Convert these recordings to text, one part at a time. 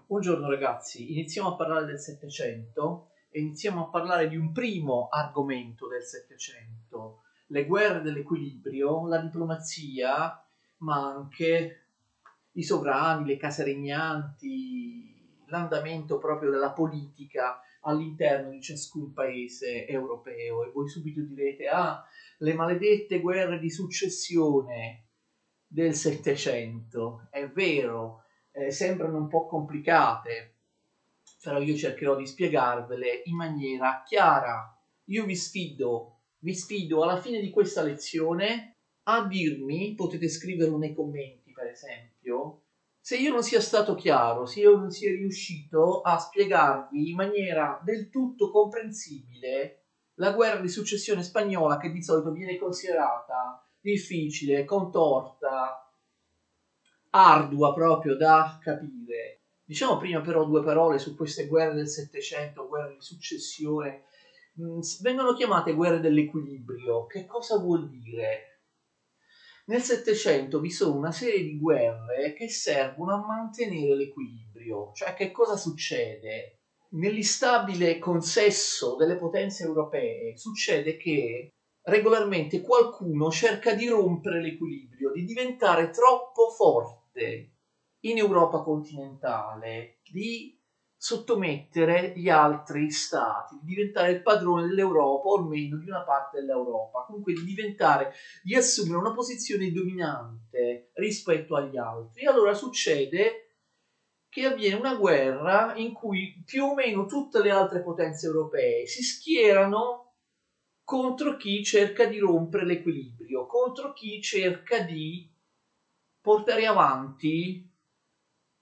Buongiorno ragazzi, iniziamo a parlare del Settecento e iniziamo a parlare di un primo argomento del Settecento, le guerre dell'equilibrio, la diplomazia, ma anche i sovrani, le case regnanti, l'andamento proprio della politica all'interno di ciascun paese europeo. E voi subito direte, le maledette guerre di successione del Settecento, è vero, sembrano un po' complicate, però io cercherò di spiegarvele in maniera chiara. Io vi sfido alla fine di questa lezione a dirmi, potete scriverlo nei commenti per esempio, se io non sia stato chiaro, se io non sia riuscito a spiegarvi in maniera del tutto comprensibile la guerra di successione spagnola, che di solito viene considerata difficile, contorta, ardua proprio da capire. Diciamo prima però due parole su queste guerre del Settecento, guerre di successione. Vengono chiamate guerre dell'equilibrio. Che cosa vuol dire? Nel Settecento vi sono una serie di guerre che servono a mantenere l'equilibrio. Cioè, che cosa succede? Nell'instabile consesso delle potenze europee succede che regolarmente qualcuno cerca di rompere l'equilibrio, di diventare troppo forte in Europa continentale, di sottomettere gli altri stati, di diventare il padrone dell'Europa o almeno di una parte dell'Europa, comunque di assumere una posizione dominante rispetto agli altri. E allora succede che avviene una guerra in cui più o meno tutte le altre potenze europee si schierano contro chi cerca di rompere l'equilibrio, contro chi cerca di portare avanti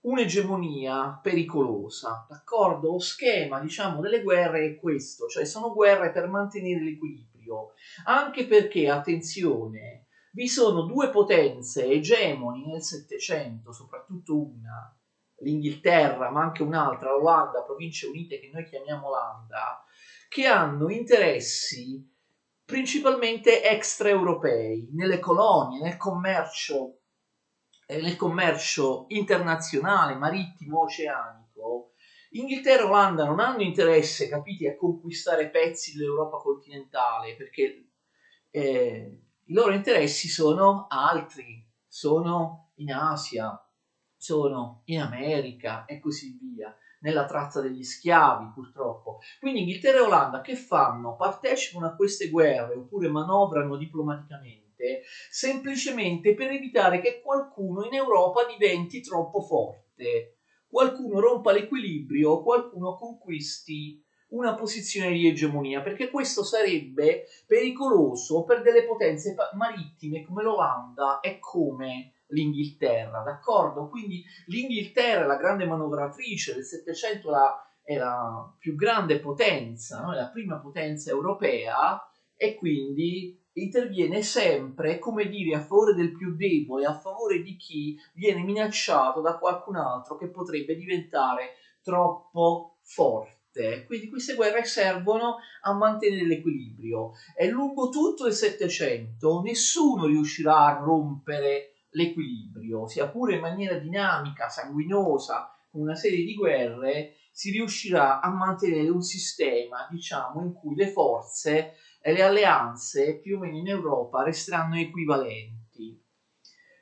un'egemonia pericolosa, d'accordo? Lo schema, diciamo, delle guerre è questo, cioè sono guerre per mantenere l'equilibrio, anche perché, attenzione, vi sono due potenze egemoni nel Settecento, soprattutto una, l'Inghilterra, ma anche un'altra, l'Olanda, Province Unite, che noi chiamiamo Olanda, che hanno interessi principalmente extraeuropei, nelle colonie, nel commercio internazionale, marittimo, oceanico. Inghilterra e Olanda non hanno interesse, capiti, a conquistare pezzi dell'Europa continentale, perché i loro interessi sono altri, sono in Asia, sono in America e così via, nella tratta degli schiavi purtroppo. Quindi Inghilterra e Olanda che fanno? Partecipano a queste guerre oppure manovrano diplomaticamente semplicemente per evitare che qualcuno in Europa diventi troppo forte, qualcuno rompa l'equilibrio, qualcuno conquisti una posizione di egemonia, perché questo sarebbe pericoloso per delle potenze marittime come l'Olanda e come l'Inghilterra, d'accordo? Quindi l'Inghilterra è la grande manovratrice del Settecento, è la più grande potenza, no? È la prima potenza europea e quindi interviene sempre, come dire, a favore del più debole, a favore di chi viene minacciato da qualcun altro che potrebbe diventare troppo forte. Quindi queste guerre servono a mantenere l'equilibrio e lungo tutto il Settecento nessuno riuscirà a rompere l'equilibrio, sia pure in maniera dinamica, sanguinosa, con una serie di guerre, si riuscirà a mantenere un sistema, diciamo, in cui le forze e le alleanze più o meno in Europa resteranno equivalenti.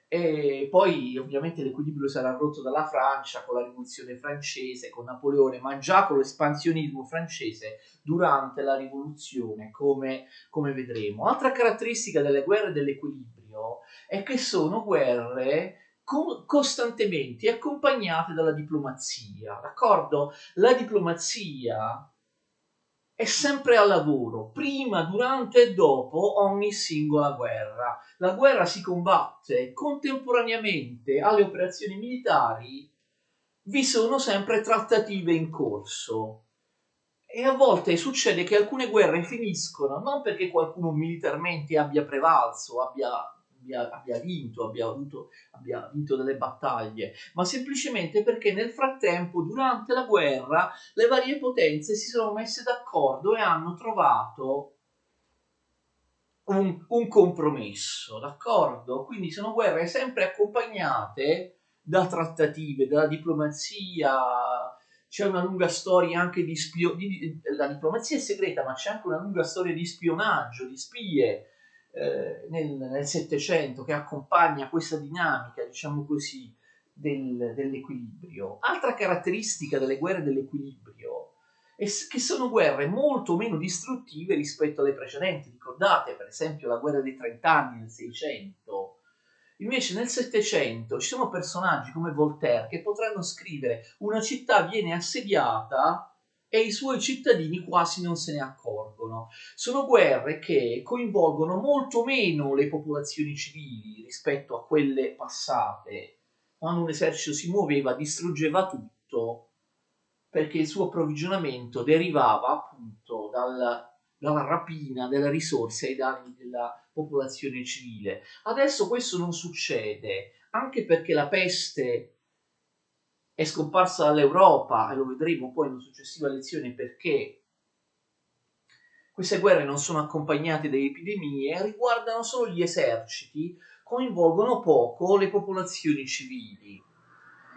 E poi ovviamente l'equilibrio sarà rotto dalla Francia con la rivoluzione francese, con Napoleone, ma già con l'espansionismo francese durante la rivoluzione, come vedremo. Altra caratteristica delle guerre dell'equilibrio è che sono guerre costantemente accompagnate dalla diplomazia, d'accordo? La diplomazia è sempre al lavoro, prima, durante e dopo ogni singola guerra. La guerra si combatte contemporaneamente alle operazioni militari, vi sono sempre trattative in corso. E a volte succede che alcune guerre finiscono non perché qualcuno militarmente abbia prevalso, abbia vinto, abbia vinto delle battaglie, ma semplicemente perché nel frattempo, durante la guerra, le varie potenze si sono messe d'accordo e hanno trovato un compromesso, d'accordo? Quindi sono guerre sempre accompagnate da trattative, dalla diplomazia. C'è una lunga storia anche di la diplomazia è segreta, ma c'è anche una lunga storia di spionaggio, di spie nel Settecento che accompagna questa dinamica, diciamo così, dell'equilibrio. Altra caratteristica delle guerre dell'equilibrio è che sono guerre molto meno distruttive rispetto alle precedenti. Ricordate, per esempio, la guerra dei 30 anni nel 600. Invece nel Settecento ci sono personaggi come Voltaire che potranno scrivere: una città viene assediata e i suoi cittadini quasi non se ne accorgono. Sono guerre che coinvolgono molto meno le popolazioni civili rispetto a quelle passate. Quando un esercito si muoveva, distruggeva tutto perché il suo approvvigionamento derivava appunto dalla rapina delle risorse ai danni della popolazione civile. Adesso questo non succede, anche perché la peste è scomparsa dall'Europa, e lo vedremo poi in una successiva lezione perché queste guerre non sono accompagnate da epidemie, riguardano solo gli eserciti, coinvolgono poco le popolazioni civili.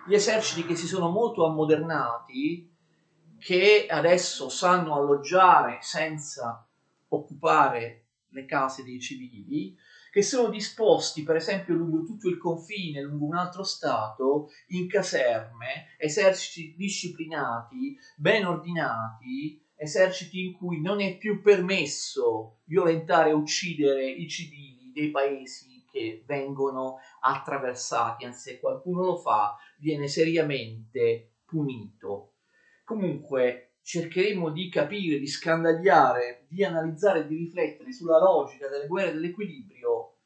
Gli eserciti che si sono molto ammodernati, che adesso sanno alloggiare senza occupare le case dei civili, che sono disposti per esempio lungo tutto il confine, lungo un altro stato, in caserme, eserciti disciplinati, ben ordinati, eserciti in cui non è più permesso violentare e uccidere i civili dei paesi che vengono attraversati, anzi se qualcuno lo fa viene seriamente punito. Comunque cercheremo di capire, di scandagliare, di analizzare, di riflettere sulla logica delle guerre dell'equilibrio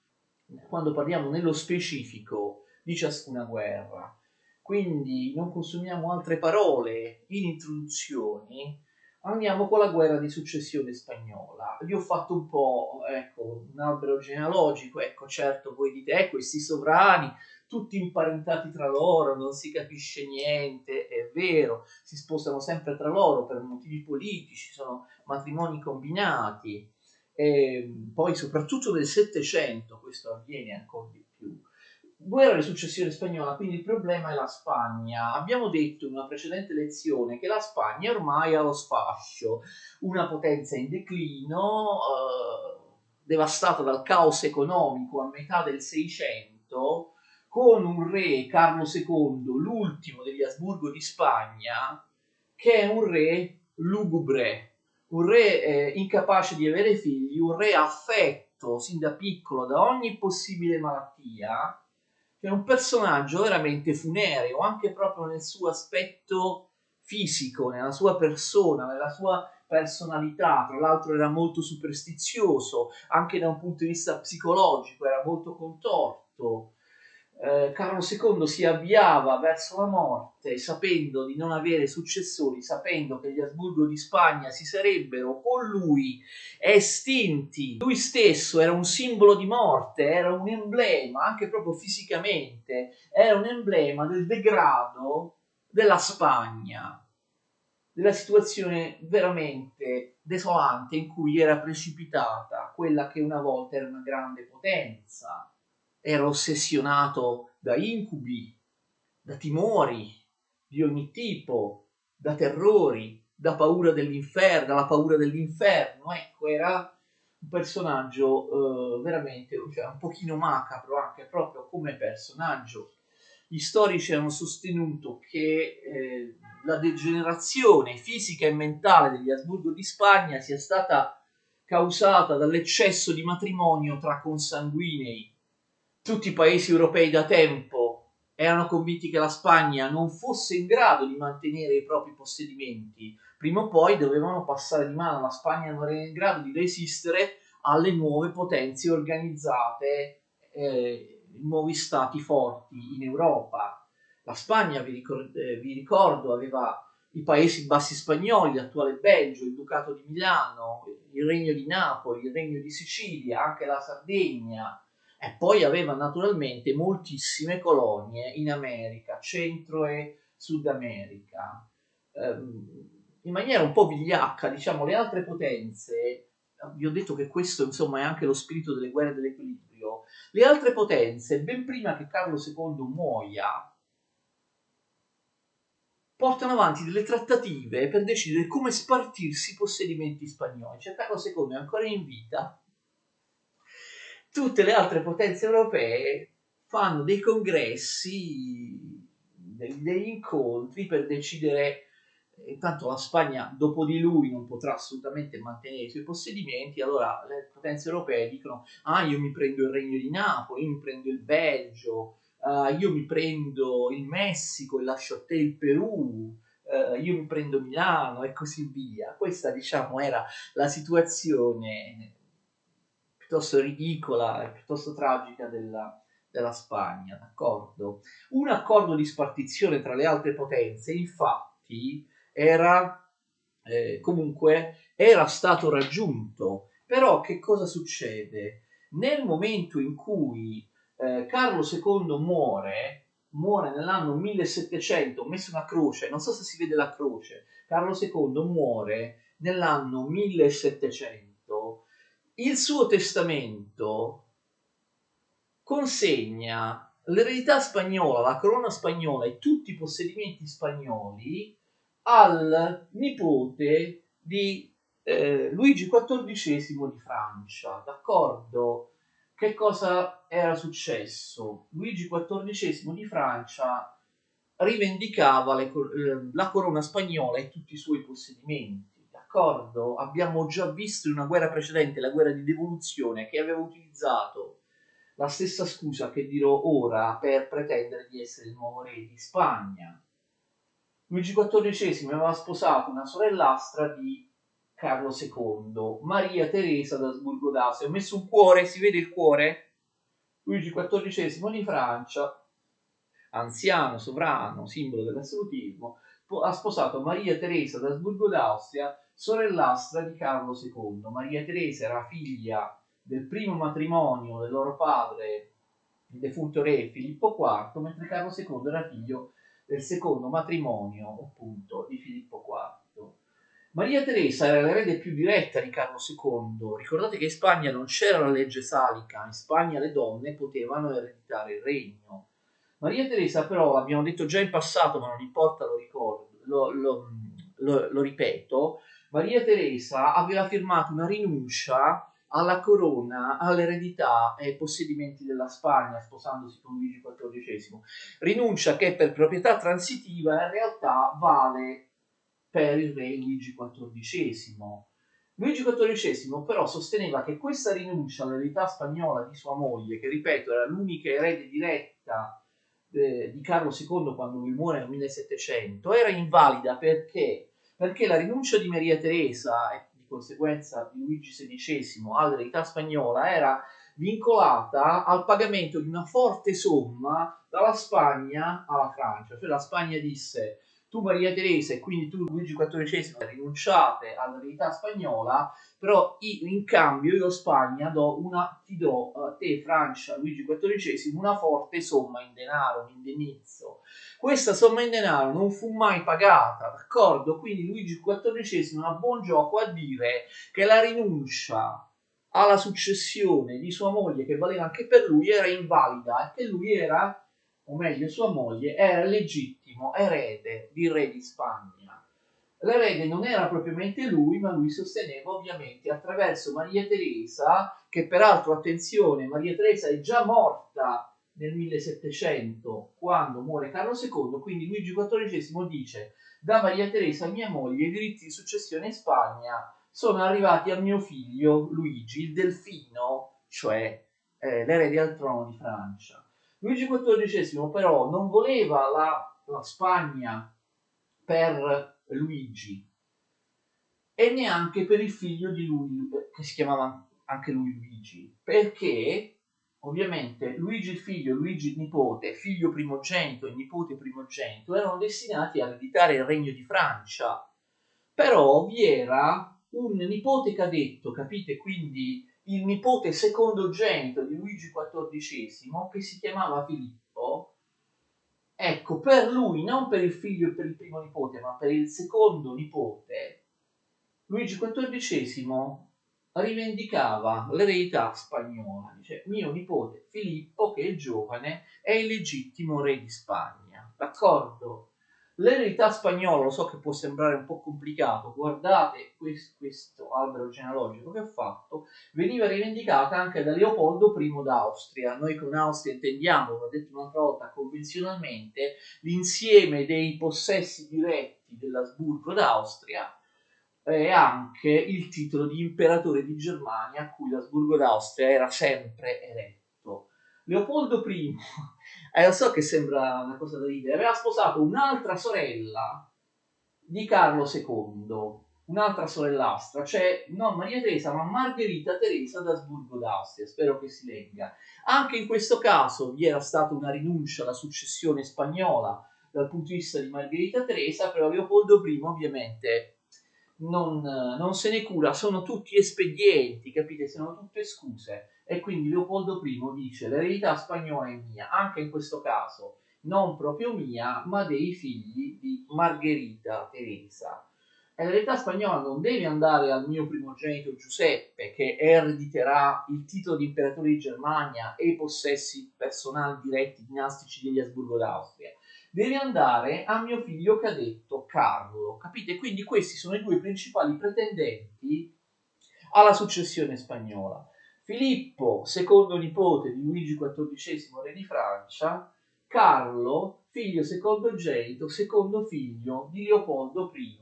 quando parliamo nello specifico di ciascuna guerra. Quindi non consumiamo altre parole in introduzioni, andiamo con la guerra di successione spagnola. Io ho fatto un po', ecco, un albero genealogico, ecco, certo voi dite, questi sovrani, tutti imparentati tra loro, non si capisce niente, è vero, si sposano sempre tra loro per motivi politici, sono matrimoni combinati, e poi soprattutto nel Settecento questo avviene ancora di più. Guerra di successione spagnola, quindi il problema è la Spagna. Abbiamo detto in una precedente lezione che la Spagna è ormai allo sfascio, una potenza in declino, devastata dal caos economico a metà del Seicento, con un re, Carlo II, l'ultimo degli Asburgo di Spagna, che è un re lugubre, un re incapace di avere figli, un re affetto sin da piccolo da ogni possibile malattia, che è un personaggio veramente funereo, anche proprio nel suo aspetto fisico, nella sua persona, nella sua personalità. Tra l'altro era molto superstizioso, anche da un punto di vista psicologico era molto contorto. Carlo II si avviava verso la morte sapendo di non avere successori, sapendo che gli Asburgo di Spagna si sarebbero con lui estinti. Lui stesso era un simbolo di morte, era un emblema, anche proprio fisicamente, era un emblema del degrado della Spagna, della situazione veramente desolante in cui era precipitata quella che una volta era una grande potenza. Era ossessionato da incubi, da timori di ogni tipo, da terrori, da paura dell'inferno, dalla paura dell'inferno. Ecco, era un personaggio veramente, cioè, un pochino macabro anche proprio come personaggio. Gli storici hanno sostenuto che la degenerazione fisica e mentale degli Asburgo di Spagna sia stata causata dall'eccesso di matrimonio tra consanguinei. Tutti i paesi europei da tempo erano convinti che la Spagna non fosse in grado di mantenere i propri possedimenti. Prima o poi dovevano passare di mano. La Spagna non era in grado di resistere alle nuove potenze organizzate, nuovi stati forti in Europa. La Spagna, vi ricordo, aveva i Paesi Bassi spagnoli, l'attuale Belgio, il Ducato di Milano, il Regno di Napoli, il Regno di Sicilia, anche la Sardegna, e poi aveva naturalmente moltissime colonie in America, Centro e Sud America. In maniera un po' vigliacca, diciamo, le altre potenze, vi ho detto che questo insomma è anche lo spirito delle guerre dell'equilibrio, le altre potenze, ben prima che Carlo II muoia, portano avanti delle trattative per decidere come spartirsi i possedimenti spagnoli. Cioè Carlo II è ancora in vita, tutte le altre potenze europee fanno dei congressi, degli incontri per decidere. Intanto la Spagna dopo di lui non potrà assolutamente mantenere i suoi possedimenti, allora le potenze europee dicono: ah, io mi prendo il Regno di Napoli, io mi prendo il Belgio, io mi prendo il Messico e lascio a te il Perù, io mi prendo Milano e così via. Questa, diciamo, era la situazione piuttosto ridicola e piuttosto tragica della Spagna, d'accordo? Un accordo di spartizione tra le altre potenze, infatti, era comunque era stato raggiunto. Però che cosa succede? Nel momento in cui Carlo II muore nell'anno 1700, ho messo una croce, non so se si vede la croce, Carlo II muore nell'anno 1700, il suo testamento consegna l'eredità spagnola, la corona spagnola e tutti i possedimenti spagnoli al nipote di Luigi XIV di Francia, d'accordo? Che cosa era successo? Luigi XIV di Francia rivendicava la corona spagnola e tutti i suoi possedimenti, d'accordo? Abbiamo già visto in una guerra precedente, la guerra di devoluzione, che aveva utilizzato la stessa scusa che dirò ora per pretendere di essere il nuovo re di Spagna. Luigi XIV aveva sposato una sorellastra di Carlo II, Maria Teresa d'Asburgo d'Austria. Ho messo un cuore, si vede il cuore? Luigi XIV di Francia, anziano, sovrano, simbolo dell'assolutismo, ha sposato Maria Teresa d'Asburgo d'Austria, sorellastra di Carlo II. Maria Teresa era figlia del primo matrimonio del loro padre, il defunto re Filippo IV, mentre Carlo II era figlio del secondo matrimonio, appunto, di Filippo IV. Maria Teresa era l'erede più diretta di Carlo II. Ricordate che in Spagna non c'era la legge salica, in Spagna le donne potevano ereditare il regno. Maria Teresa però, l'abbiamo detto già in passato, ma non importa, lo ricordo, lo ripeto, Maria Teresa aveva firmato una rinuncia alla corona, all'eredità e ai possedimenti della Spagna, sposandosi con Luigi XIV. Rinuncia che per proprietà transitiva in realtà vale per il re Luigi XIV. Luigi XIV però sosteneva che questa rinuncia all'eredità spagnola di sua moglie, che ripeto era l'unica erede diretta di Carlo II quando lui muore nel 1700, era invalida perché la rinuncia di Maria Teresa e di conseguenza di Luigi XVI all'eredità spagnola era vincolata al pagamento di una forte somma dalla Spagna alla Francia. Cioè la Spagna disse: tu Maria Teresa e quindi tu Luigi XIV rinunciate all'eredità spagnola, però in cambio io Spagna ti do a te Francia, Luigi XIV, una forte somma in denaro, un indennizzo. Questa somma in denaro non fu mai pagata, d'accordo? Quindi Luigi XIV ha buon gioco a dire che la rinuncia alla successione di sua moglie, che valeva anche per lui, era invalida e che lui era, o meglio sua moglie, era il legittimo erede di re di Spagna. L'erede non era propriamente lui, ma lui sosteneva ovviamente attraverso Maria Teresa, che peraltro, attenzione, Maria Teresa è già morta nel 1700 quando muore Carlo II, quindi Luigi XIV dice: da Maria Teresa, mia moglie, i diritti di successione in Spagna sono arrivati a mio figlio Luigi, il Delfino, cioè l'erede al trono di Francia. Luigi XIV però non voleva la Spagna per Luigi e neanche per il figlio di lui, che si chiamava anche lui Luigi, perché ovviamente Luigi il figlio, Luigi il nipote, figlio primogenito e nipote primogenito erano destinati a ereditare il regno di Francia, però vi era un nipote cadetto, capite? Quindi il nipote secondogenito di Luigi XIV, che si chiamava Filippo. Ecco, per lui, non per il figlio e per il primo nipote, ma per il secondo nipote, Luigi XIV rivendicava l'eredità spagnola. Dice: mio nipote Filippo, che è giovane, è il legittimo re di Spagna. D'accordo? L'eredità spagnola, lo so che può sembrare un po' complicato, guardate questo albero genealogico che ho fatto, veniva rivendicata anche da Leopoldo I d'Austria. Noi con Austria intendiamo, come ho detto un'altra volta, convenzionalmente l'insieme dei possessi diretti dell'Asburgo d'Austria e anche il titolo di imperatore di Germania a cui l'Asburgo d'Austria era sempre eretto. Leopoldo I, lo so che sembra una cosa da ridere, aveva sposato un'altra sorella di Carlo II, un'altra sorellastra, cioè non Maria Teresa ma Margherita Teresa d'Asburgo d'Austria, spero che si legga. Anche in questo caso vi era stata una rinuncia alla successione spagnola dal punto di vista di Margherita Teresa, però Leopoldo I ovviamente non se ne cura, sono tutti espedienti, capite? Sono tutte scuse. E quindi Leopoldo I dice l'eredità spagnola è mia, anche in questo caso non proprio mia, ma dei figli di Margherita Teresa. E l'eredità spagnola non deve andare al mio primogenito Giuseppe, che erediterà il titolo di imperatore di Germania e i possessi personali diretti dinastici degli Asburgo d'Austria. Deve andare a mio figlio cadetto Carlo, capite? Quindi questi sono i due principali pretendenti alla successione spagnola. Filippo, secondo nipote di Luigi XIV, re di Francia, Carlo, figlio secondogenito, secondo figlio di Leopoldo I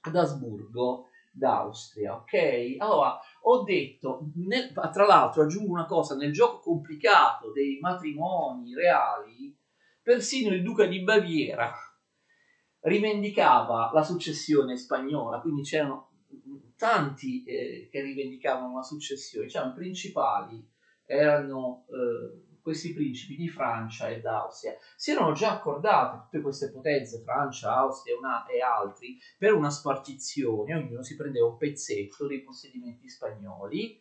d'Asburgo d'Austria, ok? Allora, ho detto, tra l'altro aggiungo una cosa, nel gioco complicato dei matrimoni reali, persino il duca di Baviera rivendicava la successione spagnola, quindi c'erano tanti che rivendicavano la successione, diciamo i principali erano questi principi di Francia e d'Austria. Si erano già accordate tutte queste potenze, Francia, Austria e altri, per una spartizione, ognuno si prendeva un pezzetto dei possedimenti spagnoli,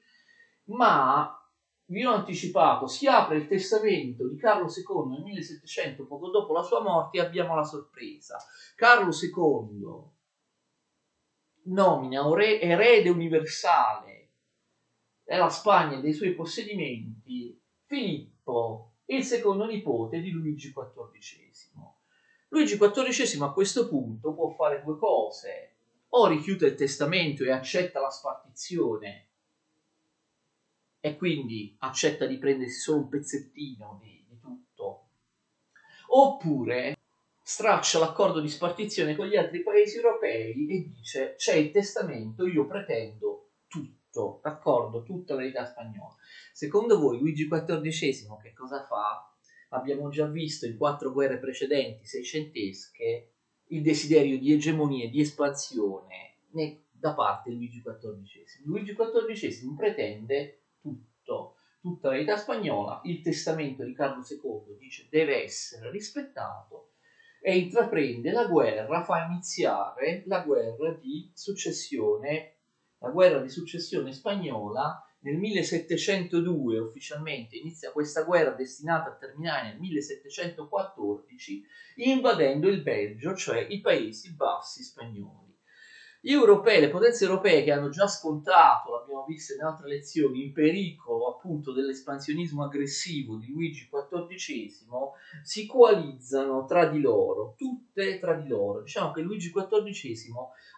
ma vi ho anticipato, si apre il testamento di Carlo II nel 1700, poco dopo la sua morte, e abbiamo la sorpresa. Carlo II nomina erede universale della Spagna e dei suoi possedimenti Filippo, il secondo nipote di Luigi XIV. Luigi XIV a questo punto può fare due cose: o rifiuta il testamento e accetta la spartizione e quindi accetta di prendersi solo un pezzettino di tutto, oppure straccia l'accordo di spartizione con gli altri paesi europei e dice c'è il testamento, io pretendo tutto, d'accordo, tutta l'eredità spagnola. Secondo voi Luigi XIV che cosa fa? Abbiamo già visto in 4 guerre precedenti seicentesche il desiderio di egemonia e di espansione da parte di Luigi XIV. Luigi XIV pretende tutto, tutta l'eredità spagnola, il testamento di Carlo II dice deve essere rispettato e intraprende la guerra, fa iniziare la guerra di successione spagnola nel 1702 ufficialmente inizia questa guerra destinata a terminare nel 1714 invadendo il Belgio, cioè i Paesi Bassi spagnoli. Gli europei, le potenze europee che hanno già scontato, l'abbiamo visto in altre lezioni, il pericolo appunto dell'espansionismo aggressivo di Luigi XIV, si coalizzano tra di loro, tutte tra di loro. Diciamo che Luigi XIV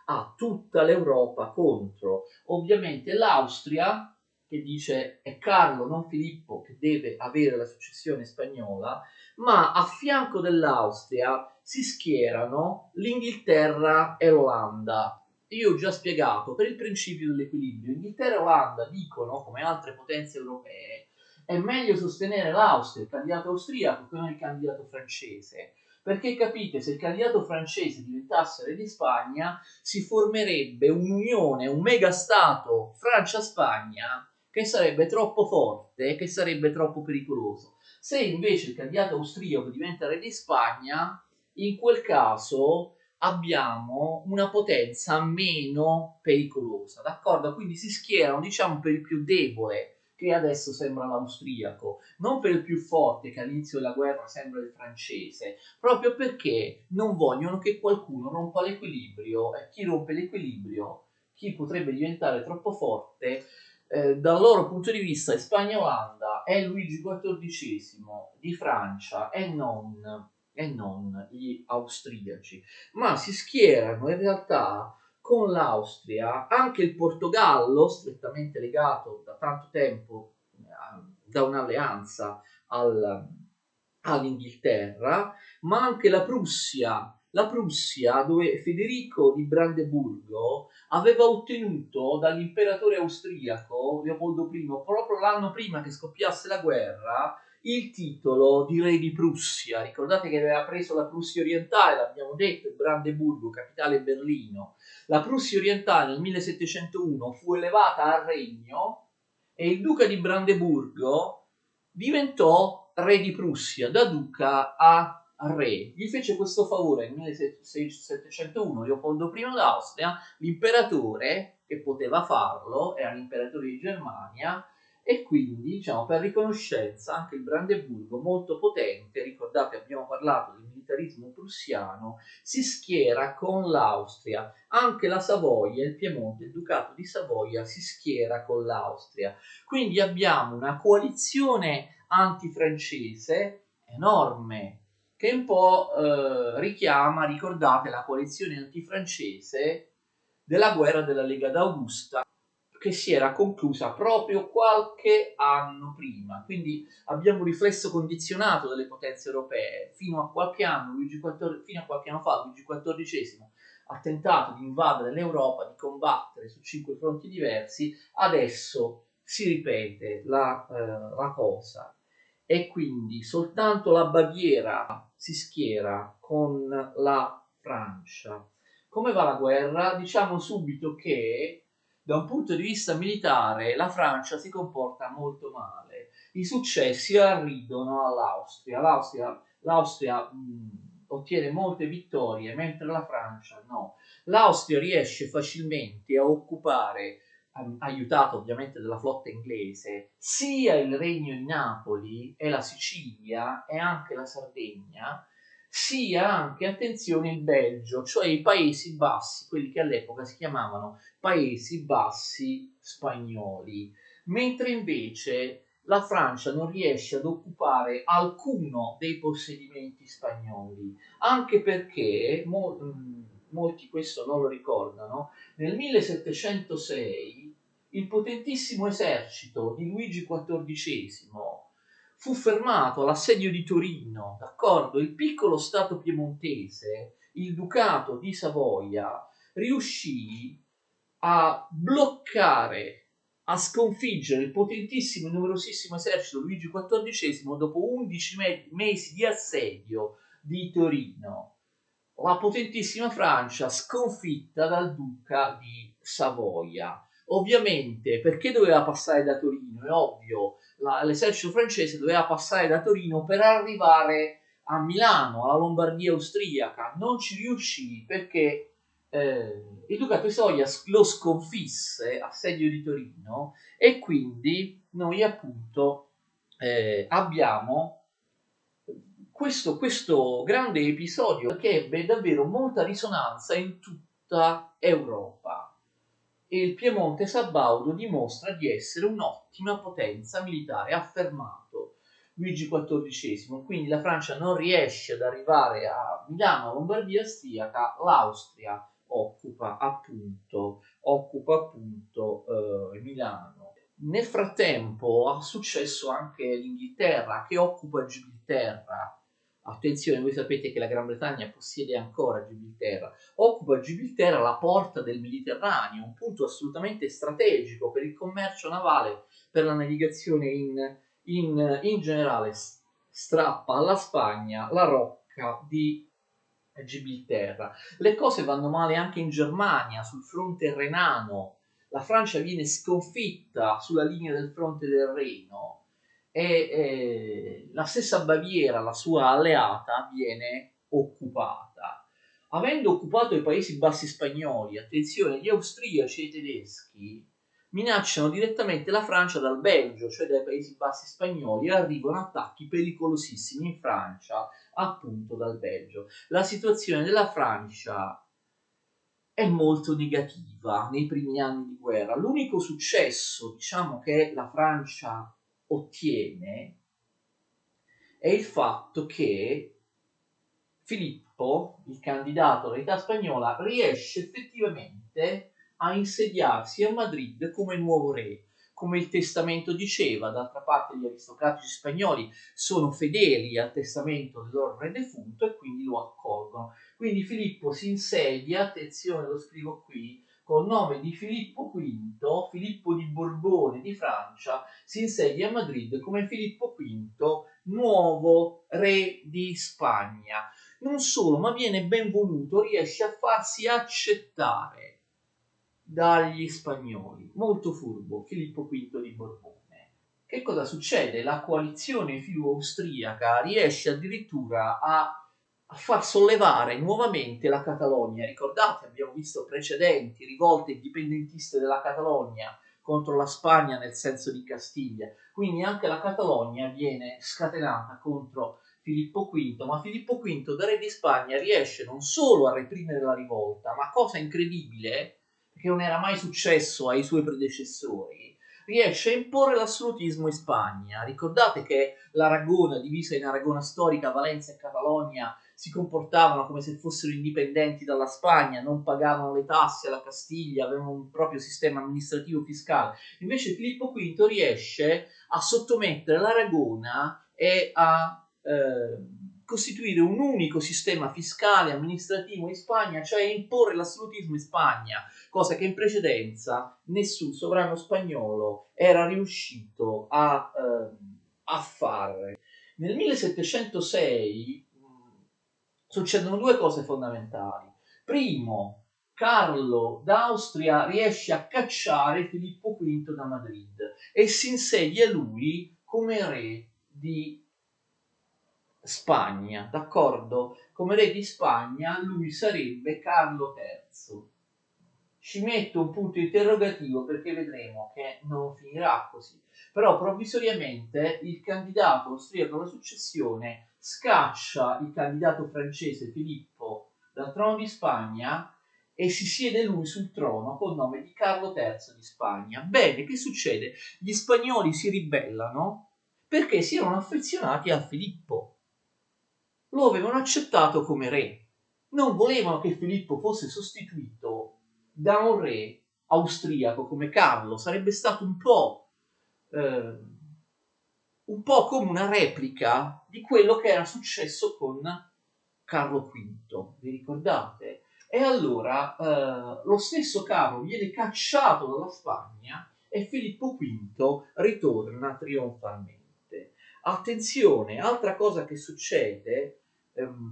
ha tutta l'Europa contro. Ovviamente l'Austria, che dice è Carlo, non Filippo, che deve avere la successione spagnola, ma a fianco dell'Austria si schierano l'Inghilterra e l'Olanda. Io ho già spiegato, per il principio dell'equilibrio, Inghilterra e Olanda dicono, come altre potenze europee, è meglio sostenere l'Austria, il candidato austriaco, che non il candidato francese. Perché capite, se il candidato francese diventasse re di Spagna, si formerebbe un'unione, un megastato Francia-Spagna che sarebbe troppo forte, che sarebbe troppo pericoloso. Se invece il candidato austriaco diventa re di Spagna, in quel caso abbiamo una potenza meno pericolosa, d'accordo? Quindi si schierano, diciamo, per il più debole, che adesso sembra l'austriaco, non per il più forte, che all'inizio della guerra sembra il francese, proprio perché non vogliono che qualcuno rompa l'equilibrio, e chi rompe l'equilibrio, chi potrebbe diventare troppo forte, dal loro punto di vista è Spagna-Olanda, è Luigi XIV di Francia e non e non gli austriaci, ma si schierano in realtà con l'Austria, anche il Portogallo, strettamente legato da tanto tempo da un'alleanza all'Inghilterra, ma anche la Prussia dove Federico di Brandeburgo aveva ottenuto dall'imperatore austriaco Leopoldo I, proprio l'anno prima che scoppiasse la guerra, il titolo di re di Prussia. Ricordate che aveva preso la Prussia orientale, l'abbiamo detto, Brandeburgo, capitale Berlino. La Prussia orientale nel 1701 fu elevata a regno e il duca di Brandeburgo diventò re di Prussia, da duca a re. Gli fece questo favore nel 1701 Leopoldo I d'Austria, l'imperatore che poteva farlo, era l'imperatore di Germania, e quindi, diciamo, per riconoscenza anche il Brandeburgo, molto potente, ricordate abbiamo parlato del militarismo prussiano, si schiera con l'Austria. Anche la Savoia, il Piemonte, il Ducato di Savoia si schiera con l'Austria. Quindi abbiamo una coalizione antifrancese enorme, che un po' richiama, ricordate, la coalizione antifrancese della guerra della Lega d'Augusta, che si era conclusa proprio qualche anno prima. Quindi abbiamo un riflesso condizionato delle potenze europee. Fino a qualche anno fa, Luigi XIV ha tentato di invadere l'Europa, di combattere su 5 fronti diversi. Adesso si ripete la cosa, e quindi soltanto la Baviera si schiera con la Francia. Come va la guerra? Diciamo subito che da un punto di vista militare la Francia si comporta molto male. I successi arrivano all'Austria. L'Austria ottiene molte vittorie, mentre la Francia no. L'Austria riesce facilmente a occupare, aiutato ovviamente dalla flotta inglese, sia il Regno di Napoli e la Sicilia e anche la Sardegna, sia anche, attenzione, il Belgio, cioè i Paesi Bassi, quelli che all'epoca si chiamavano Paesi Bassi spagnoli, mentre invece la Francia non riesce ad occupare alcuno dei possedimenti spagnoli, anche perché molti questo non lo ricordano. Nel 1706 il potentissimo esercito di Luigi XIV fu fermato all'assedio di Torino, d'accordo? Il piccolo stato piemontese, il Ducato di Savoia, riuscì a bloccare, a sconfiggere il potentissimo e numerosissimo esercito Luigi XIV dopo 11 mesi di assedio di Torino. La potentissima Francia sconfitta dal duca di Savoia. Ovviamente, perché doveva passare da Torino? È ovvio, l'esercito francese doveva passare da Torino per arrivare a Milano, alla Lombardia austriaca. Non ci riuscì perché il ducato di Savoia lo sconfisse, assedio di Torino, e quindi noi appunto abbiamo questo grande episodio che ebbe davvero molta risonanza in tutta Europa, e il Piemonte Sabaudo dimostra di essere un'ottima potenza militare, affermato Luigi XIV. Quindi la Francia non riesce ad arrivare a Milano, Lombardia austriaca, l'Austria occupa appunto Milano. Nel frattempo ha successo anche l'Inghilterra, che occupa Gibilterra. Attenzione, voi sapete che la Gran Bretagna possiede ancora Gibilterra. Occupa Gibilterra, la porta del Mediterraneo, un punto assolutamente strategico per il commercio navale, per la navigazione in generale. Strappa alla Spagna la rocca di Gibilterra. Le cose vanno male anche in Germania, sul fronte renano. La Francia viene sconfitta sulla linea del fronte del Reno, e la stessa Baviera, la sua alleata, viene occupata. Avendo occupato i Paesi Bassi spagnoli, attenzione, gli austriaci e i tedeschi minacciano direttamente la Francia dal Belgio, cioè dai Paesi Bassi spagnoli, e arrivano attacchi pericolosissimi in Francia, appunto dal Belgio. La situazione della Francia è molto negativa nei primi anni di guerra. L'unico successo, diciamo, che la Francia ottiene è il fatto che Filippo, il candidato all'unità spagnola, riesce effettivamente a insediarsi a Madrid come nuovo re. Come il testamento diceva, d'altra parte gli aristocratici spagnoli sono fedeli al testamento del loro re defunto e quindi lo accolgono. Quindi Filippo si insedia, attenzione lo scrivo qui, col nome di Filippo V, Filippo di Borbone di Francia, si insedia a Madrid come Filippo V, nuovo re di Spagna. Non solo, ma viene ben voluto, riesce a farsi accettare dagli spagnoli. Molto furbo, Filippo V di Borbone. Che cosa succede? La coalizione filo-austriaca riesce addirittura a far sollevare nuovamente la Catalogna. Ricordate, abbiamo visto precedenti rivolte indipendentiste della Catalogna contro la Spagna nel senso di Castiglia. Quindi anche la Catalogna viene scatenata contro Filippo V, ma Filippo V da re di Spagna riesce non solo a reprimere la rivolta, ma cosa incredibile, che non era mai successo ai suoi predecessori, riesce a imporre l'assolutismo in Spagna. Ricordate che l'Aragona, divisa in Aragona storica, Valencia e Catalogna, si comportavano come se fossero indipendenti dalla Spagna, non pagavano le tasse alla Castiglia, avevano un proprio sistema amministrativo fiscale. Invece Filippo V riesce a sottomettere l'Aragona e a costituire un unico sistema fiscale amministrativo in Spagna, cioè imporre l'assolutismo in Spagna, cosa che in precedenza nessun sovrano spagnolo era riuscito a fare. Nel 1706 succedono due cose fondamentali. Primo, Carlo d'Austria riesce a cacciare Filippo V da Madrid e si insedia lui come re di Spagna, d'accordo? Come re di Spagna lui sarebbe Carlo III. Ci metto un punto interrogativo perché vedremo che non finirà così. Però provvisoriamente il candidato austriaco alla successione scaccia il candidato francese Filippo dal trono di Spagna e si siede lui sul trono col nome di Carlo III di Spagna. Bene, che succede? Gli spagnoli si ribellano perché si erano affezionati a Filippo. Lo avevano accettato come re. Non volevano che Filippo fosse sostituito da un re austriaco come Carlo. Sarebbe stato un po' come una replica di quello che era successo con Carlo V. Vi ricordate? E allora lo stesso Carlo viene cacciato dalla Spagna e Filippo V ritorna trionfalmente. Attenzione, altra cosa che succede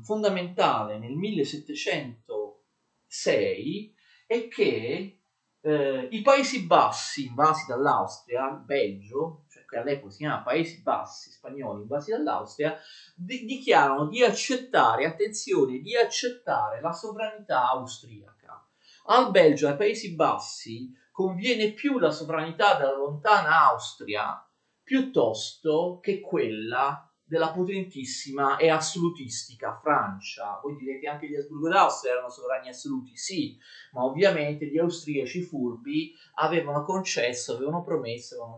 fondamentale nel 1706 è che i Paesi Bassi invasi dall'Austria, il Belgio, cioè che all'epoca si chiama Paesi Bassi spagnoli invasi dall'Austria, dichiarano di accettare, attenzione, di accettare la sovranità austriaca. Al Belgio e ai Paesi Bassi conviene più la sovranità della lontana Austria piuttosto che quella della potentissima e assolutistica Francia. Voi direte anche gli Asburgo d'Austria erano sovrani assoluti, sì, ma ovviamente gli austriaci furbi avevano promesso, avevano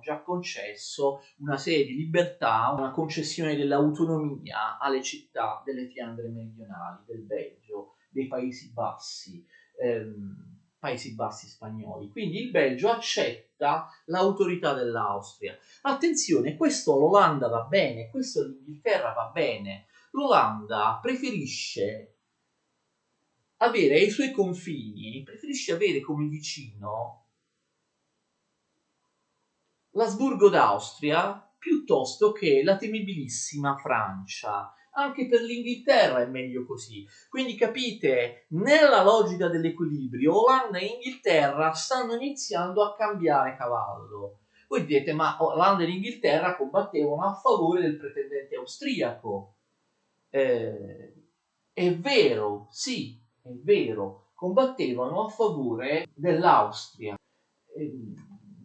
già concesso una serie di libertà, una concessione dell'autonomia alle città delle Fiandre meridionali, del Belgio, dei Paesi Bassi. Paesi Bassi spagnoli. Quindi il Belgio accetta l'autorità dell'Austria. Attenzione, questo all'Olanda va bene, questo all'Inghilterra va bene. L'Olanda preferisce avere ai suoi confini, preferisce avere come vicino l'Asburgo d'Austria piuttosto che la temibilissima Francia. Anche per l'Inghilterra è meglio così. Quindi capite, nella logica dell'equilibrio, Olanda e Inghilterra stanno iniziando a cambiare cavallo. Voi direte, ma Olanda e Inghilterra combattevano a favore del pretendente austriaco. È vero, sì, è vero, combattevano a favore dell'Austria.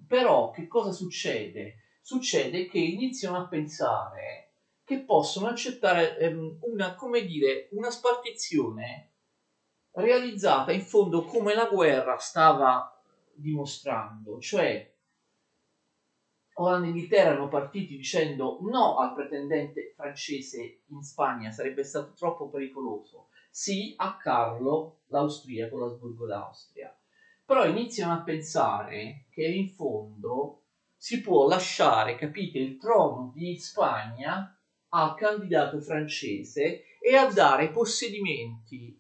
Però che cosa succede? Succede che iniziano a pensare che possono accettare una spartizione realizzata in fondo come la guerra stava dimostrando, cioè Olanda e Inghilterra erano partiti dicendo no al pretendente francese in Spagna, sarebbe stato troppo pericoloso, sì a Carlo l'austriaco, l'Asburgo d'Austria. Però iniziano a pensare che in fondo si può lasciare, capite, il trono di Spagna al candidato francese e a dare possedimenti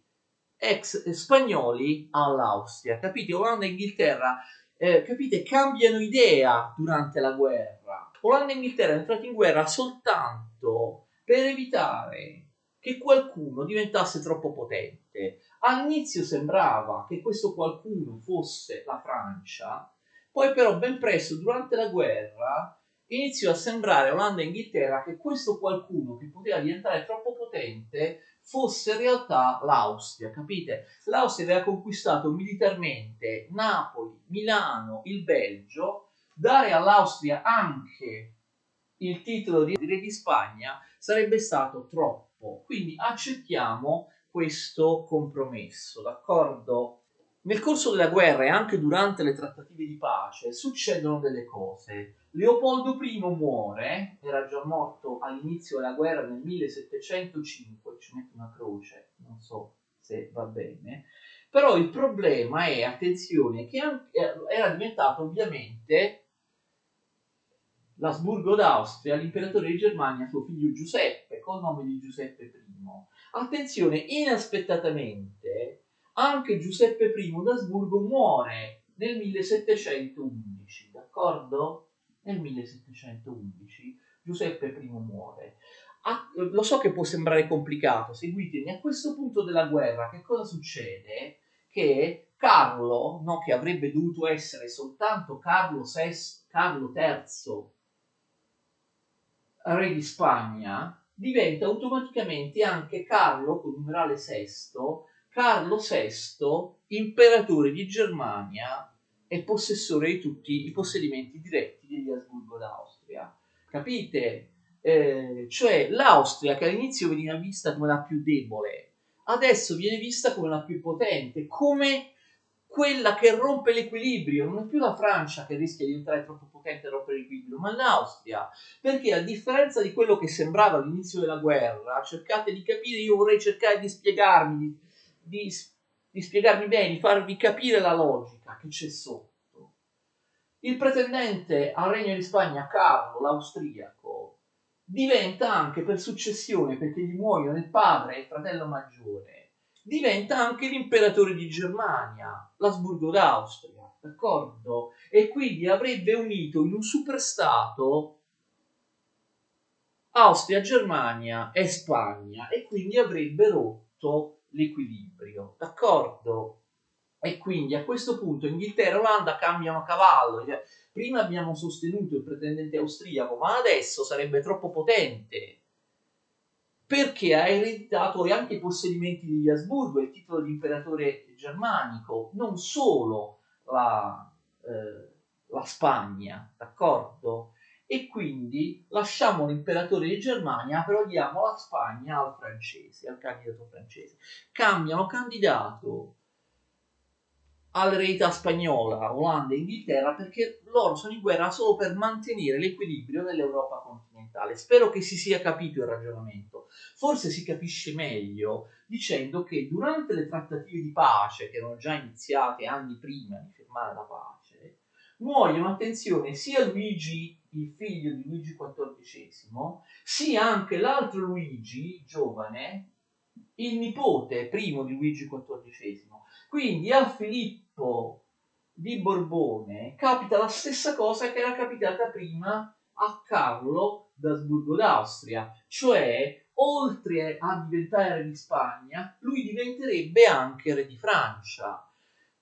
ex spagnoli all'Austria. Capite? Olanda e Inghilterra capite, cambiano idea durante la guerra. Olanda e Inghilterra è entrata in guerra soltanto per evitare che qualcuno diventasse troppo potente. All'inizio sembrava che questo qualcuno fosse la Francia, poi però ben presto durante la guerra iniziò a sembrare Olanda e Inghilterra che questo qualcuno che poteva diventare troppo potente fosse in realtà l'Austria, capite? L'Austria aveva conquistato militarmente Napoli, Milano, il Belgio, dare all'Austria anche il titolo di re di Spagna sarebbe stato troppo, quindi accettiamo questo compromesso, d'accordo? Nel corso della guerra e anche durante le trattative di pace succedono delle cose. Leopoldo I muore, era già morto all'inizio della guerra nel 1705, ci metto una croce, non so se va bene, però il problema è, attenzione, che era diventato ovviamente l'Asburgo d'Austria, l'imperatore di Germania, suo figlio Giuseppe, col nome di Giuseppe I. Attenzione, inaspettatamente anche Giuseppe I d'Asburgo muore nel 1711, d'accordo? Nel 1711 Giuseppe I muore. Lo so che può sembrare complicato, seguitemi, a questo punto della guerra che cosa succede? Che Carlo, no, che avrebbe dovuto essere soltanto Carlo III re di Spagna, diventa automaticamente anche Carlo, con numerale sesto, Carlo VI, imperatore di Germania e possessore di tutti i possedimenti diretti degli Asburgo d'Austria. Capite? Cioè l'Austria, che all'inizio veniva vista come la più debole, adesso viene vista come la più potente, come quella che rompe l'equilibrio. Non è più la Francia che rischia di diventare troppo potente e rompere l'equilibrio, ma l'Austria. Perché a differenza di quello che sembrava all'inizio della guerra, cercate di capire, io vorrei cercare di spiegarmi, di spiegarmi bene, di farvi capire la logica che c'è sotto. Il pretendente al regno di Spagna, Carlo l'austriaco, diventa anche per successione, perché gli muoiono il padre e il fratello maggiore, diventa anche l'imperatore di Germania, l'Asburgo d'Austria, d'accordo? E quindi avrebbe unito in un superstato Austria, Germania e Spagna e quindi avrebbe rotto l'equilibrio, d'accordo? E quindi a questo punto Inghilterra e Olanda cambiano cavallo. Cioè, prima abbiamo sostenuto il pretendente austriaco, ma adesso sarebbe troppo potente perché ha ereditato anche i possedimenti degli Asburgo, il titolo di imperatore germanico, non solo la Spagna, d'accordo? E quindi lasciamo l'imperatore di Germania, però diamo la Spagna al francese, al candidato francese. Cambiano candidato all'eredità spagnola, Olanda e Inghilterra, perché loro sono in guerra solo per mantenere l'equilibrio nell'Europa continentale. Spero che si sia capito il ragionamento. Forse si capisce meglio dicendo che durante le trattative di pace, che erano già iniziate anni prima di firmare la pace, muoiono, attenzione, sia Luigi, il figlio di Luigi XIV, sia anche l'altro Luigi, giovane, il nipote primo di Luigi XIV. Quindi a Filippo di Borbone capita la stessa cosa che era capitata prima a Carlo d'Asburgo d'Austria, cioè oltre a diventare re di Spagna, lui diventerebbe anche re di Francia.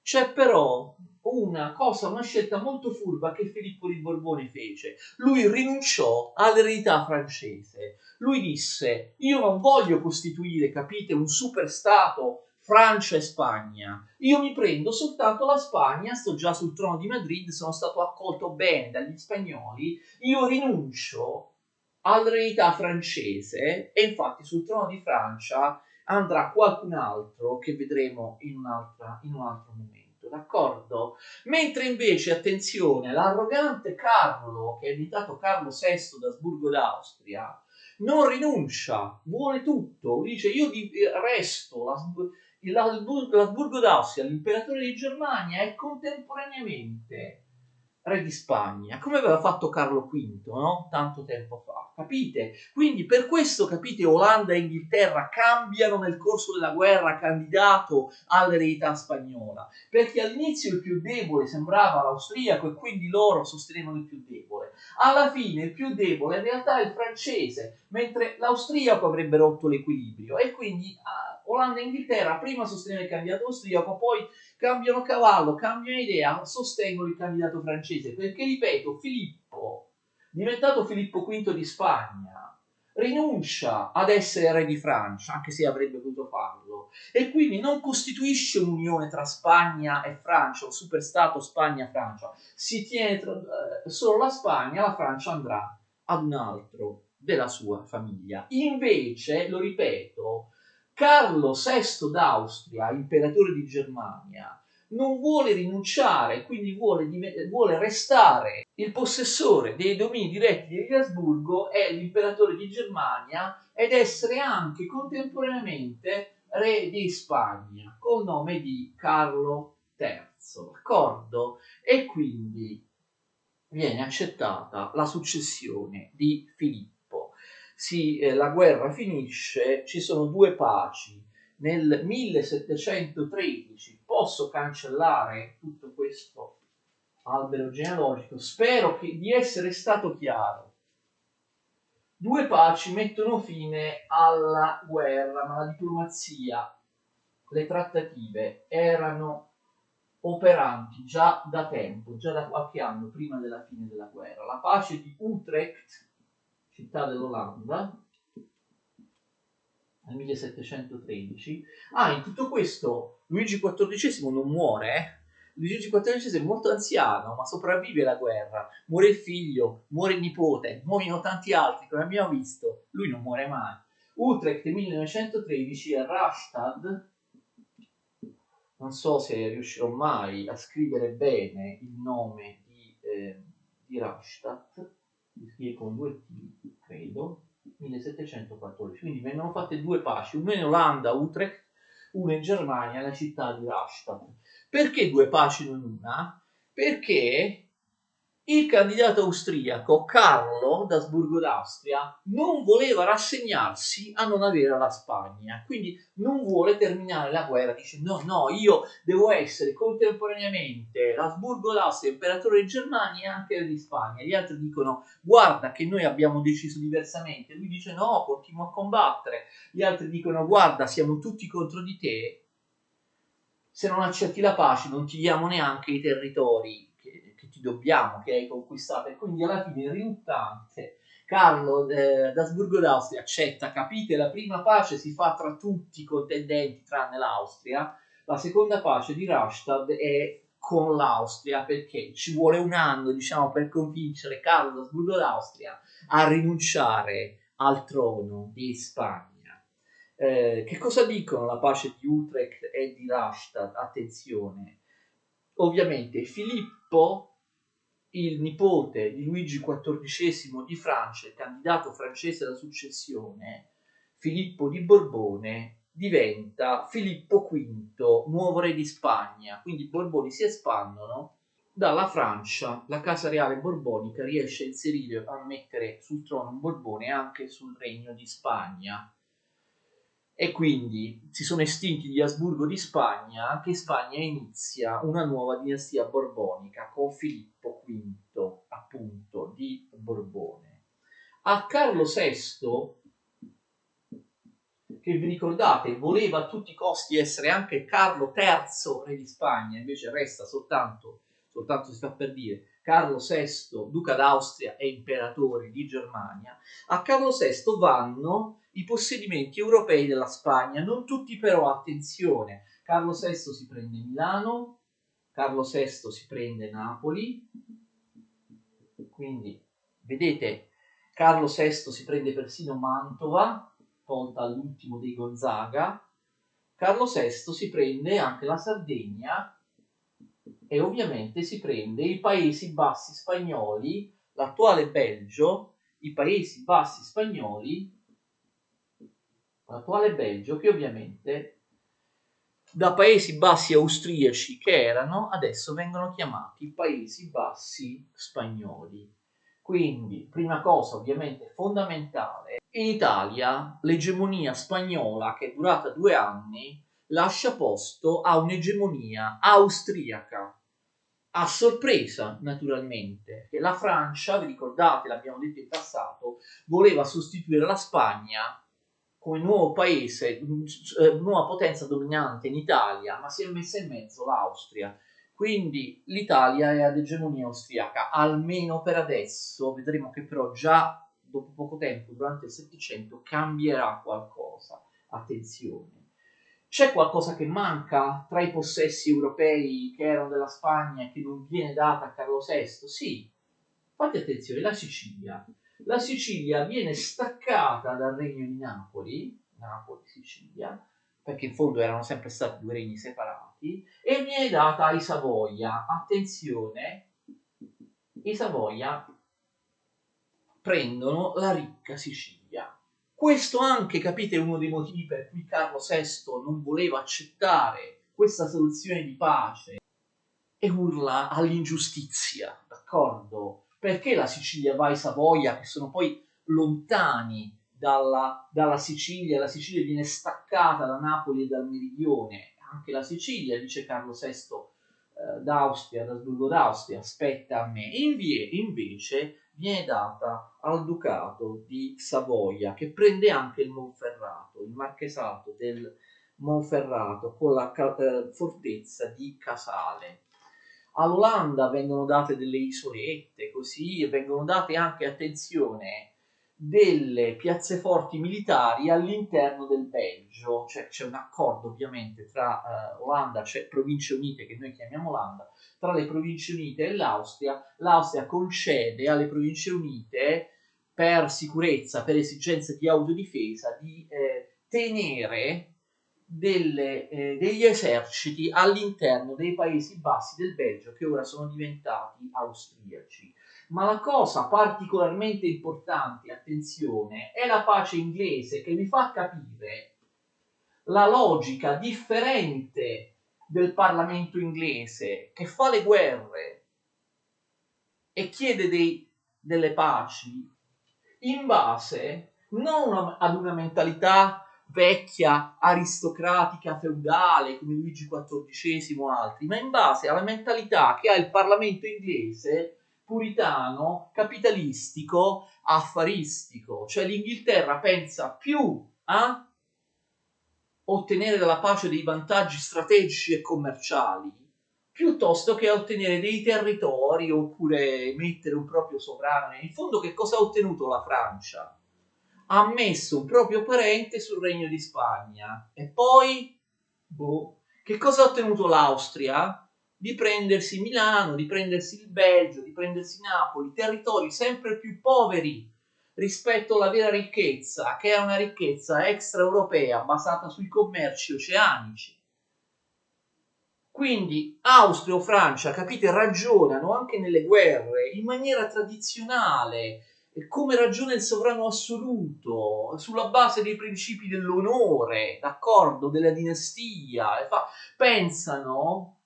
C'è però una scelta molto furba che Filippo di Borbone fece. Lui rinunciò all'eredità francese. Lui disse: io non voglio costituire, capite, un superstato Francia e Spagna. Io mi prendo soltanto la Spagna, sto già sul trono di Madrid, sono stato accolto bene dagli spagnoli, io rinuncio all'eredità francese e infatti sul trono di Francia andrà qualcun altro che vedremo in un altro momento. d'accordo? Mentre invece, attenzione, l'arrogante Carlo, che è diventato Carlo VI d'Asburgo d'Austria, non rinuncia, vuole tutto, dice io resto l'Asburgo d'Austria, l'imperatore di Germania e contemporaneamente re di Spagna, come aveva fatto Carlo V, no? Tanto tempo fa, capite? Quindi per questo, capite, Olanda e Inghilterra cambiano nel corso della guerra candidato all'eredità spagnola, perché all'inizio il più debole sembrava l'austriaco e quindi loro sostenevano il più debole. Alla fine il più debole in realtà è il francese, mentre l'austriaco avrebbe rotto l'equilibrio e quindi Olanda e Inghilterra prima sostenevano il candidato austriaco, poi cambiano cavallo, cambiano idea, sostengono il candidato francese, perché ripeto, Filippo, diventato Filippo V di Spagna, rinuncia ad essere re di Francia, anche se avrebbe potuto farlo, e quindi non costituisce un'unione tra Spagna e Francia, un superstato Spagna-Francia, si tiene solo la Spagna, la Francia andrà ad un altro della sua famiglia. Invece, lo ripeto, Carlo VI d'Austria, imperatore di Germania, non vuole rinunciare, quindi vuole restare il possessore dei domini diretti degli Asburgo e l'imperatore di Germania ed essere anche contemporaneamente re di Spagna col nome di Carlo III, d'accordo? E quindi viene accettata la successione di Filippo. La guerra finisce, ci sono due paci. Nel 1713 posso cancellare tutto questo albero genealogico, spero di essere stato chiaro. Due paci mettono fine alla guerra, ma la diplomazia, le trattative erano operanti già da tempo, già da qualche anno prima della fine della guerra. La pace di Utrecht, città dell'Olanda, nel 1713. In tutto questo Luigi XIV non muore, Luigi XIV è molto anziano, ma sopravvive alla guerra. Muore il figlio, muore il nipote, muoiono tanti altri, come abbiamo visto. Lui non muore mai. Utrecht 1913 e Rastatt, non so se riuscirò mai a scrivere bene il nome di Rastatt, si scrive con due T, credo, 1714. Quindi vengono fatte due paci, una in Olanda, Utrecht, una in Germania, la città di Rastatt. Perché due paci non una? Perché il candidato austriaco Carlo d'Asburgo d'Austria non voleva rassegnarsi a non avere la Spagna, quindi non vuole terminare la guerra, dice no, io devo essere contemporaneamente l'Asburgo d'Austria, imperatore di Germania e anche di Spagna. Gli altri dicono guarda che noi abbiamo deciso diversamente, lui dice no, continuo a combattere. Gli altri dicono guarda siamo tutti contro di te, se non accetti la pace non ti diamo neanche i territori che ti dobbiamo, che hai conquistato. E quindi alla fine riluttante Carlo d'Asburgo d'Austria accetta, capite, la prima pace si fa tra tutti i contendenti tranne l'Austria, la seconda pace di Rastatt è con l'Austria, perché ci vuole un anno, diciamo, per convincere Carlo d'Asburgo d'Austria a rinunciare al trono di Spagna. Che cosa dicono la pace di Utrecht e di Rastatt? Attenzione, ovviamente Filippo, il nipote di Luigi XIV di Francia, il candidato francese alla successione, Filippo di Borbone, diventa Filippo V, nuovo re di Spagna. Quindi i Borboni si espandono. Dalla Francia la casa reale borbonica riesce a inserire, a mettere sul trono un Borbone anche sul regno di Spagna. E quindi si sono estinti gli Asburgo di Spagna, anche in Spagna inizia una nuova dinastia borbonica con Filippo V, appunto, di Borbone. A Carlo VI, che vi ricordate, voleva a tutti i costi essere anche Carlo III, re di Spagna, invece resta soltanto si sta per dire, Carlo VI, duca d'Austria e imperatore di Germania. A Carlo VI vanno i possedimenti europei della Spagna, non tutti però, attenzione, Carlo VI si prende Milano, Carlo VI si prende Napoli, quindi vedete Carlo VI si prende persino Mantova, tolta all'ultimo dei Gonzaga. Carlo VI si prende anche la Sardegna e ovviamente si prende i Paesi Bassi spagnoli, l'attuale Belgio, i Paesi Bassi spagnoli, l'attuale Belgio, che ovviamente da Paesi Bassi austriaci che erano, adesso vengono chiamati Paesi Bassi spagnoli. Quindi, prima cosa ovviamente fondamentale, in Italia l'egemonia spagnola, che è durata 2 anni, lascia posto a un'egemonia austriaca. A sorpresa, naturalmente, che la Francia, vi ricordate, l'abbiamo detto in passato, voleva sostituire la Spagna come nuovo paese, nuova potenza dominante in Italia, ma si è messa in mezzo l'Austria. Quindi l'Italia è ad egemonia austriaca, almeno per adesso. Vedremo che però già dopo poco tempo, durante il Settecento, cambierà qualcosa. Attenzione. C'è qualcosa che manca tra i possessi europei che erano della Spagna e che non viene data a Carlo VI? Sì, fate attenzione, la Sicilia. La Sicilia viene staccata dal regno di Napoli, Napoli-Sicilia, perché in fondo erano sempre stati 2 regni separati, e viene data ai Savoia. Attenzione, i Savoia prendono la ricca Sicilia. Questo anche, capite, è uno dei motivi per cui Carlo VI non voleva accettare questa soluzione di pace e urla all'ingiustizia, d'accordo? Perché la Sicilia va ai Savoia, che sono poi lontani dalla Sicilia, la Sicilia viene staccata da Napoli e dal meridione, anche la Sicilia, dice Carlo VI d'Austria, d'Asburgo d'Austria, spetta a me, invece viene data al Ducato di Savoia, che prende anche il Monferrato, il marchesato del Monferrato, con la fortezza di Casale. All'Olanda vengono date delle isolette, così, e vengono date anche, attenzione, delle piazzeforti militari all'interno del Belgio, cioè c'è un accordo ovviamente tra Olanda, cioè Province Unite che noi chiamiamo Olanda, tra le Province Unite e l'Austria concede alle Province Unite per sicurezza, per esigenze di autodifesa, di tenere degli eserciti all'interno dei Paesi Bassi del Belgio che ora sono diventati austriaci. Ma la cosa particolarmente importante, attenzione, è la pace inglese, che vi fa capire la logica differente del Parlamento inglese, che fa le guerre e chiede delle paci in base non ad una mentalità vecchia, aristocratica, feudale, come Luigi XIV o altri, ma in base alla mentalità che ha il Parlamento inglese puritano, capitalistico, affaristico. Cioè l'Inghilterra pensa più a ottenere dalla pace dei vantaggi strategici e commerciali, piuttosto che a ottenere dei territori oppure mettere un proprio sovrano. In fondo che cosa ha ottenuto la Francia? Ha messo un proprio parente sul Regno di Spagna e poi, che cosa ha ottenuto l'Austria? Di prendersi Milano, di prendersi il Belgio, di prendersi Napoli, territori sempre più poveri rispetto alla vera ricchezza, che è una ricchezza extraeuropea basata sui commerci oceanici. Quindi Austria o Francia, capite, ragionano anche nelle guerre in maniera tradizionale, come ragiona il sovrano assoluto, sulla base dei principi dell'onore, d'accordo, della dinastia, pensano,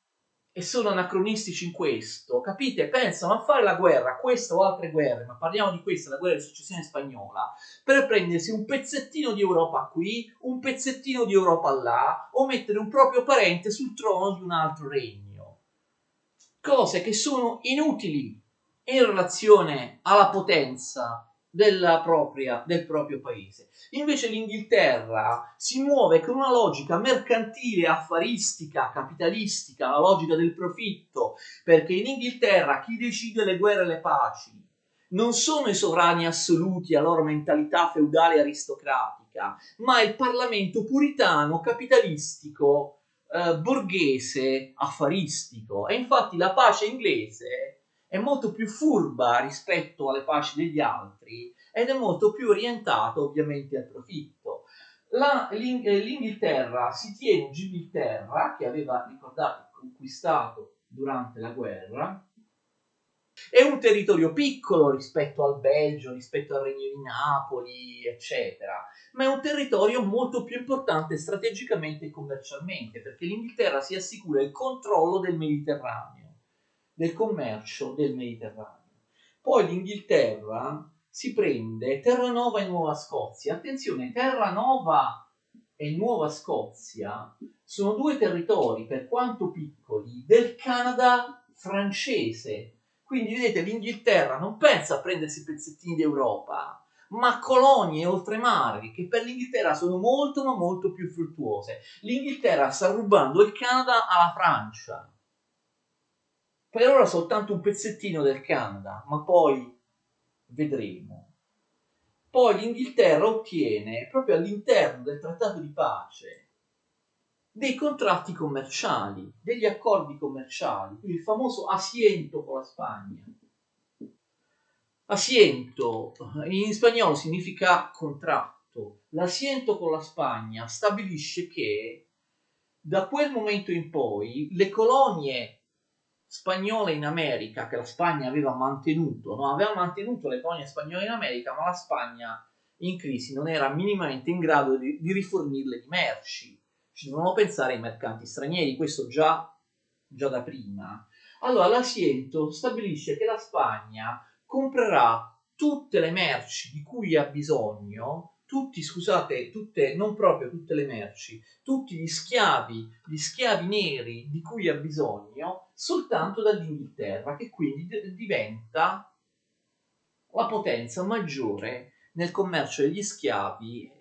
e sono anacronistici in questo, capite? Pensano a fare la guerra, questa o altre guerre, ma parliamo di questa, la guerra di successione spagnola, per prendersi un pezzettino di Europa qui, un pezzettino di Europa là, o mettere un proprio parente sul trono di un altro regno. Cose che sono inutili in relazione alla potenza del proprio paese. Invece l'Inghilterra si muove con una logica mercantile, affaristica, capitalistica, la logica del profitto, perché in Inghilterra chi decide le guerre e le paci non sono i sovrani assoluti a loro mentalità feudale e aristocratica, ma il Parlamento puritano, capitalistico, borghese, affaristico. E infatti la pace inglese è molto più furba rispetto alle paci degli altri ed è molto più orientata ovviamente al profitto. L'Inghilterra si tiene Gibilterra, che aveva, ricordate, conquistato durante la guerra. È un territorio piccolo rispetto al Belgio, rispetto al Regno di Napoli, eccetera, ma è un territorio molto più importante strategicamente e commercialmente, perché l'Inghilterra si assicura il controllo del Mediterraneo, del commercio del Mediterraneo. Poi l'Inghilterra si prende Terranova e Nuova Scozia. Attenzione, Terranova e Nuova Scozia sono due territori, per quanto piccoli, del Canada francese. Quindi vedete, l'Inghilterra non pensa a prendersi pezzettini d'Europa, ma colonie oltremari che per l'Inghilterra sono molto ma molto più fruttuose. L'Inghilterra sta rubando il Canada alla Francia. Per ora soltanto un pezzettino del Canada, ma poi vedremo. Poi l'Inghilterra ottiene proprio all'interno del trattato di pace dei contratti commerciali, degli accordi commerciali, il famoso asiento con la Spagna. Asiento in spagnolo significa contratto. L'asiento con la Spagna stabilisce che da quel momento in poi le colonie spagnole in America, che la Spagna aveva mantenuto, no? Aveva mantenuto le colonie spagnole in America, ma la Spagna in crisi non era minimamente in grado di rifornirle di merci. Ci dovevano pensare ai mercanti stranieri, questo già da prima. Allora l'asiento stabilisce che la Spagna comprerà tutte le merci di cui ha bisogno, non proprio tutte le merci, tutti gli schiavi neri di cui ha bisogno soltanto dall'Inghilterra, che quindi diventa la potenza maggiore nel commercio degli schiavi.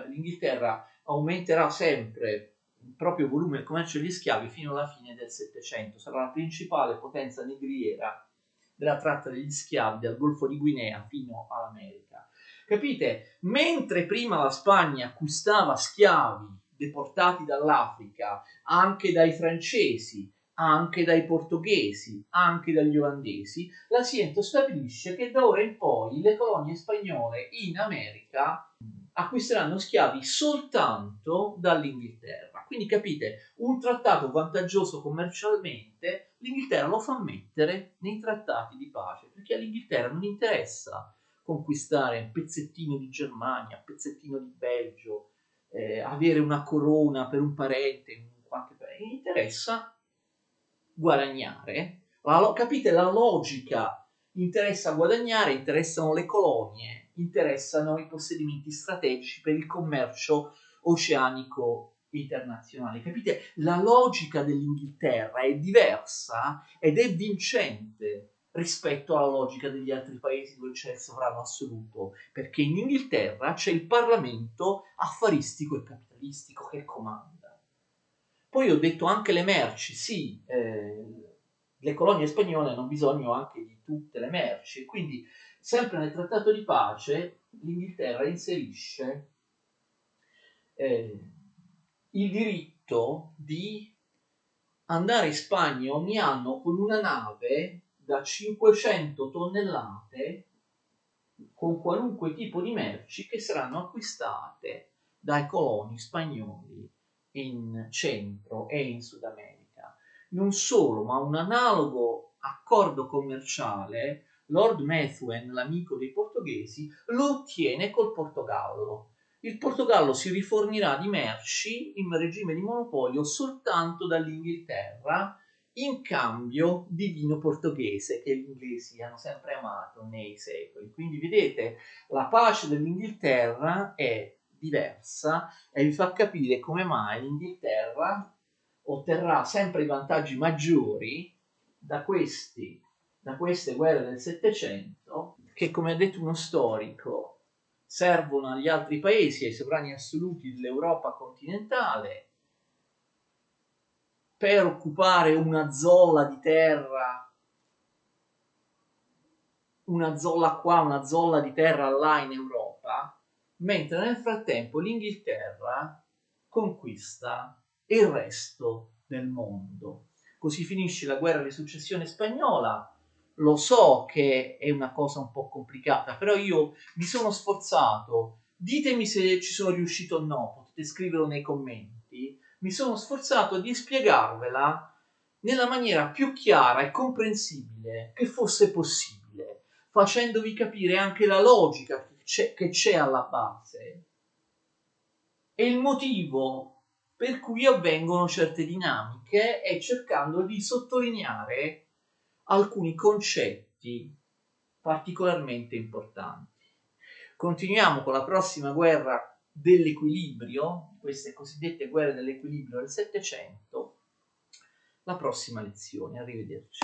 L'Inghilterra aumenterà sempre il proprio volume del commercio degli schiavi fino alla fine del Settecento, sarà la principale potenza nigriera della tratta degli schiavi dal Golfo di Guinea fino all'America. Capite? Mentre prima la Spagna acquistava schiavi deportati dall'Africa, anche dai francesi, anche dai portoghesi, anche dagli olandesi, l'Asiento stabilisce che da ora in poi le colonie spagnole in America acquisteranno schiavi soltanto dall'Inghilterra. Quindi capite, un trattato vantaggioso commercialmente, l'Inghilterra lo fa mettere nei trattati di pace, perché all'Inghilterra non interessa conquistare un pezzettino di Germania, un pezzettino di Belgio, avere una corona per un parente in qualche paese, interessa guadagnare. Capite la logica? Interessa guadagnare, interessano le colonie, interessano i possedimenti strategici per il commercio oceanico internazionale. Capite? La logica dell'Inghilterra è diversa ed è vincente rispetto alla logica degli altri paesi dove c'è il sovrano assoluto, perché in Inghilterra c'è il Parlamento affaristico e capitalistico che comanda. Poi ho detto anche le merci, sì, le colonie spagnole hanno bisogno anche di tutte le merci, quindi sempre nel trattato di pace l'Inghilterra inserisce il diritto di andare in Spagna ogni anno con una nave da 500 tonnellate con qualunque tipo di merci che saranno acquistate dai coloni spagnoli in Centro e in Sud America. Non solo, ma un analogo accordo commerciale Lord Methuen, l'amico dei portoghesi, lo ottiene col Portogallo. Il Portogallo si rifornirà di merci in regime di monopolio soltanto dall'Inghilterra in cambio di vino portoghese che gli inglesi hanno sempre amato nei secoli. Quindi vedete, la pace dell'Inghilterra è diversa e vi fa capire come mai l'Inghilterra otterrà sempre i vantaggi maggiori da queste guerre del Settecento, che, come ha detto uno storico, servono agli altri paesi, ai sovrani assoluti dell'Europa continentale, per occupare una zolla di terra, una zolla qua, una zolla di terra là in Europa, mentre nel frattempo l'Inghilterra conquista il resto del mondo. Così finisce la guerra di successione spagnola. Lo so che è una cosa un po' complicata, però io mi sono sforzato. Ditemi se ci sono riuscito o no, potete scriverlo nei commenti. Mi sono sforzato di spiegarvela nella maniera più chiara e comprensibile che fosse possibile, facendovi capire anche la logica che c'è alla base e il motivo per cui avvengono certe dinamiche e cercando di sottolineare alcuni concetti particolarmente importanti. Continuiamo con la prossima guerra dell'equilibrio, queste cosiddette guerre dell'equilibrio del Settecento, la prossima lezione. Arrivederci.